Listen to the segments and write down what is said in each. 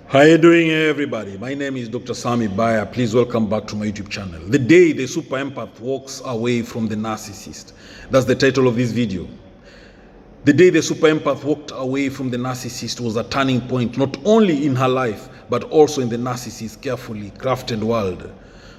How you doing, everybody? My name is Dr. Sami Baya. Please welcome back to my YouTube channel. The day the super empath walks away from the narcissist. That's the title of this video. The day the super empath walked away from the narcissist was a turning point, not only in her life, but also in the narcissist's carefully crafted world.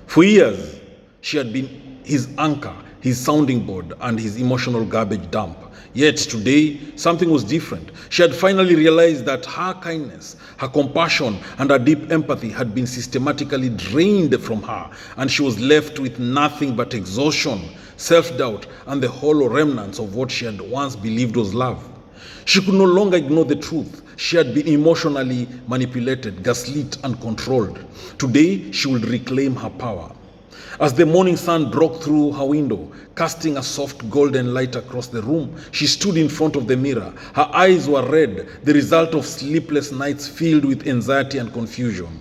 For years, she had been his anchor, his sounding board, and his emotional garbage dump. Yet today, something was different. She had finally realized that her kindness, her compassion, and her deep empathy had been systematically drained from her, and she was left with nothing but exhaustion, self-doubt, and the hollow remnants of what she had once believed was love. She could no longer ignore the truth. She had been emotionally manipulated, gaslit, and controlled. Today, she would reclaim her power. As the morning sun broke through her window, casting a soft golden light across the room, she stood in front of the mirror. Her eyes were red, the result of sleepless nights filled with anxiety and confusion.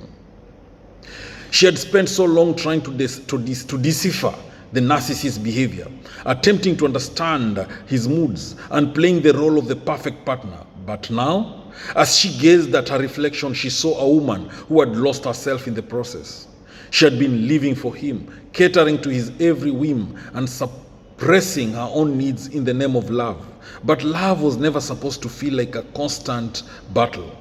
She had spent so long trying to decipher the narcissist's behavior, attempting to understand his moods and playing the role of the perfect partner. But now, as she gazed at her reflection, she saw a woman who had lost herself in the process. She had been living for him, catering to his every whim and suppressing her own needs in the name of love. But love was never supposed to feel like a constant battle.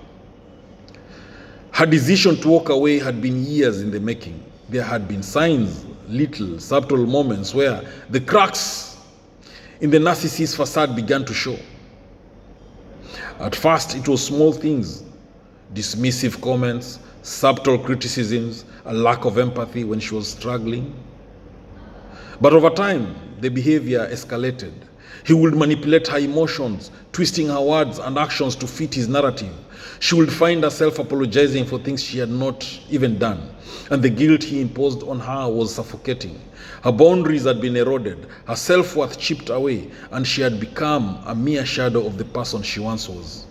Her decision to walk away had been years in the making. There had been signs, little subtle moments where the cracks in the narcissist's facade began to show. At first, it was small things, dismissive comments, subtle criticisms, a lack of empathy when she was struggling. But over time, the behavior escalated. He would manipulate her emotions, twisting her words and actions to fit his narrative. She would find herself apologizing for things she had not even done, and the guilt he imposed on her was suffocating. Her boundaries had been eroded, her self-worth chipped away, and she had become a mere shadow of the person she once was.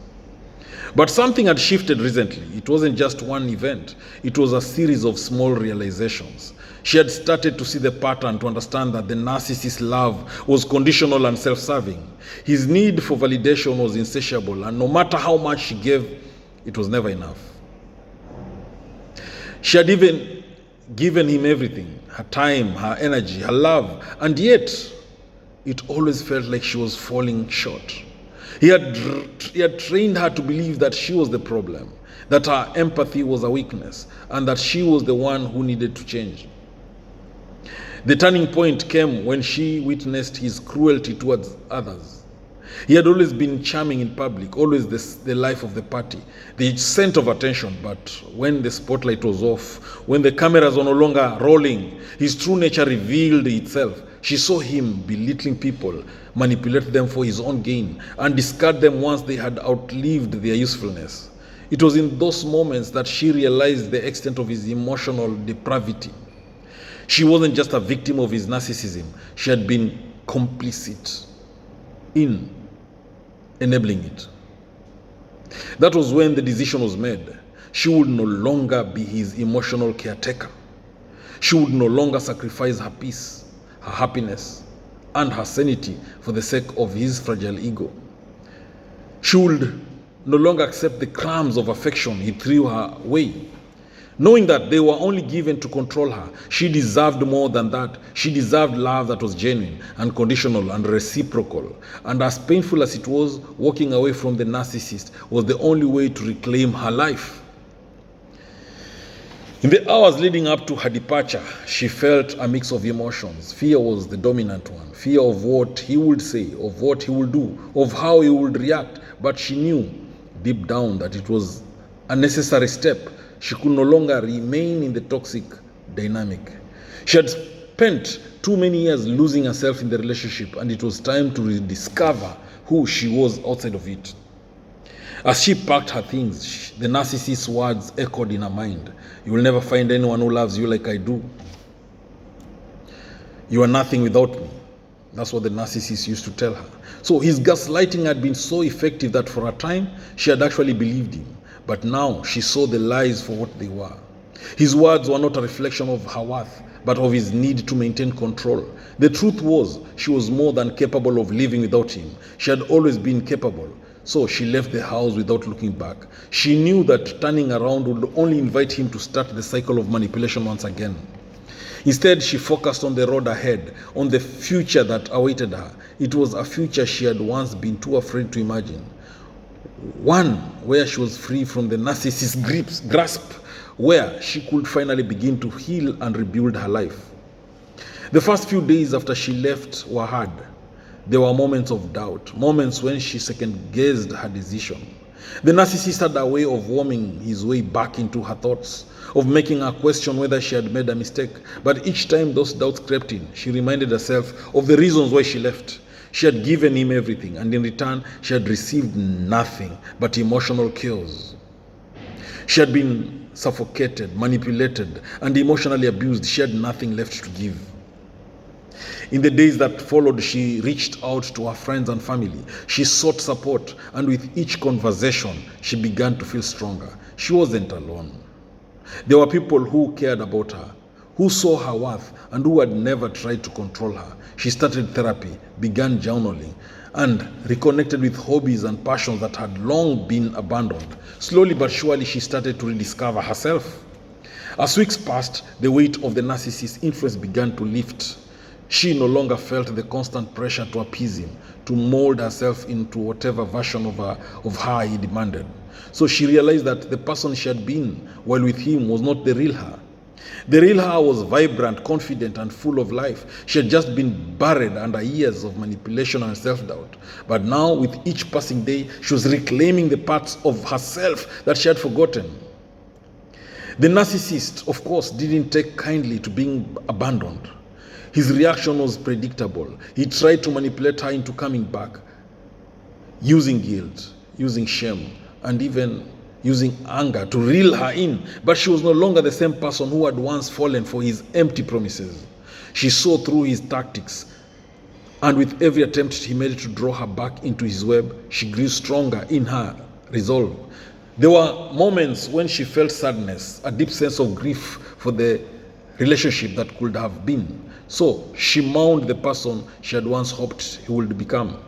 But something had shifted recently. It wasn't just one event. It was a series of small realizations. She had started to see the pattern, to understand that the narcissist's love was conditional and self-serving. His need for validation was insatiable, and no matter how much she gave, it was never enough. She had even given him everything, her time, her energy, her love, and yet it always felt like she was falling short. He had trained her to believe that she was the problem, that her empathy was a weakness, and that she was the one who needed to change. The turning point came when she witnessed his cruelty towards others. He had always been charming in public, always the life of the party, the center of attention. But when the spotlight was off, when the cameras were no longer rolling, his true nature revealed itself. She saw him belittling people, manipulate them for his own gain, and discard them once they had outlived their usefulness. It was in those moments that she realized the extent of his emotional depravity. She wasn't just a victim of his narcissism. She had been complicit in enabling it. That was when the decision was made. She would no longer be his emotional caretaker. She would no longer sacrifice her peace, her happiness, and her sanity for the sake of his fragile ego. She would no longer accept the crumbs of affection he threw her way. Knowing that they were only given to control her, she deserved more than that. She deserved love that was genuine, unconditional, and reciprocal. And as painful as it was, walking away from the narcissist was the only way to reclaim her life. In the hours leading up to her departure, she felt a mix of emotions. Fear was the dominant one. Fear of what he would say, of what he would do, of how he would react. But she knew deep down that it was a necessary step. She could no longer remain in the toxic dynamic. She had spent too many years losing herself in the relationship, and it was time to rediscover who she was outside of it. As she packed her things, the narcissist's words echoed in her mind. You will never find anyone who loves you like I do. You are nothing without me. That's what the narcissist used to tell her. So his gaslighting had been so effective that for a time, she had actually believed him. But now she saw the lies for what they were. His words were not a reflection of her worth, but of his need to maintain control. The truth was, she was more than capable of living without him. She had always been capable. So she left the house without looking back. She knew that turning around would only invite him to start the cycle of manipulation once again. Instead, she focused on the road ahead, on the future that awaited her. It was a future she had once been too afraid to imagine. One where she was free from the narcissist's grasp, where she could finally begin to heal and rebuild her life. The first few days after she left were hard. There were moments of doubt, moments when she second-guessed her decision. The narcissist had a way of worming his way back into her thoughts, of making her question whether she had made a mistake. But each time those doubts crept in, she reminded herself of the reasons why she left. She had given him everything, and in return, she had received nothing but emotional chaos. She had been suffocated, manipulated, and emotionally abused. She had nothing left to give. In the days that followed, she reached out to her friends and family. She sought support, and with each conversation, she began to feel stronger. She wasn't alone. There were people who cared about her, who saw her worth, and who had never tried to control her. She started therapy, began journaling, and reconnected with hobbies and passions that had long been abandoned. Slowly but surely, she started to rediscover herself. As weeks passed, the weight of the narcissist's influence began to lift. She no longer felt the constant pressure to appease him, to mold herself into whatever version of her he demanded. So she realized that the person she had been while with him was not the real her. The real her was vibrant, confident, and full of life. She had just been buried under years of manipulation and self-doubt. But now, with each passing day, she was reclaiming the parts of herself that she had forgotten. The narcissist, of course, didn't take kindly to being abandoned. His reaction was predictable. He tried to manipulate her into coming back, using guilt, using shame, and even using anger to reel her in. But she was no longer the same person who had once fallen for his empty promises. She saw through his tactics, and with every attempt he made to draw her back into his web, she grew stronger in her resolve. There were moments when she felt sadness, a deep sense of grief for the relationship that could have been. So she mourned the person she had once hoped he would become.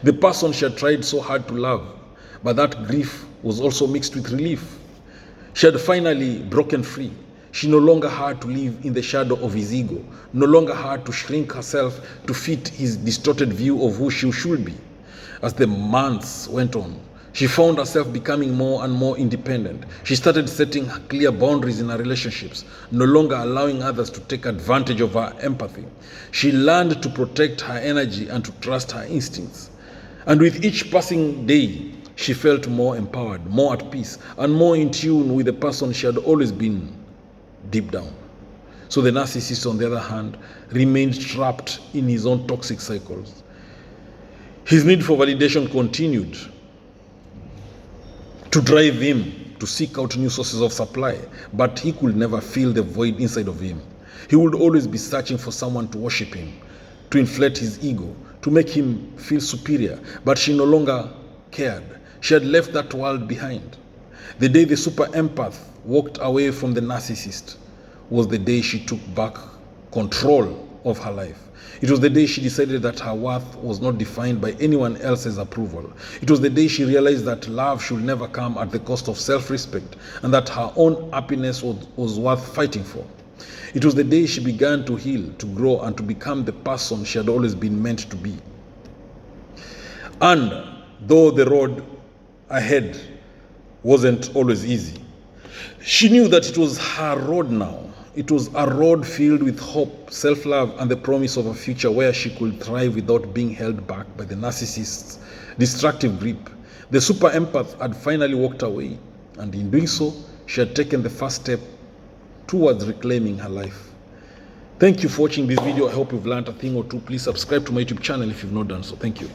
The person she had tried so hard to love, but that grief was also mixed with relief. She had finally broken free. She no longer had to live in the shadow of his ego, no longer had to shrink herself to fit his distorted view of who she should be. As the months went on, she found herself becoming more and more independent. She started setting clear boundaries in her relationships, no longer allowing others to take advantage of her empathy. She learned to protect her energy and to trust her instincts. And with each passing day, she felt more empowered, more at peace, and more in tune with the person she had always been deep down. So the narcissist, on the other hand, remained trapped in his own toxic cycles. His need for validation continued to drive him to seek out new sources of supply, but he could never fill the void inside of him. He would always be searching for someone to worship him, to inflate his ego, to make him feel superior, but she no longer cared. She had left that world behind. The day the super empath walked away from the narcissist was the day she took back control of her life. It was the day she decided that her worth was not defined by anyone else's approval. It was the day she realized that love should never come at the cost of self-respect, and that her own happiness was worth fighting for. It was the day she began to heal, to grow, and to become the person she had always been meant to be. And though the road ahead wasn't always easy, she knew that it was her road now. It was a road filled with hope, self-love, and the promise of a future where she could thrive without being held back by the narcissist's destructive grip. The super empath had finally walked away, and in doing so, she had taken the first step towards reclaiming her life. Thank you for watching this video. I hope you've learned a thing or two. Please subscribe to my YouTube channel if you've not done so. Thank you.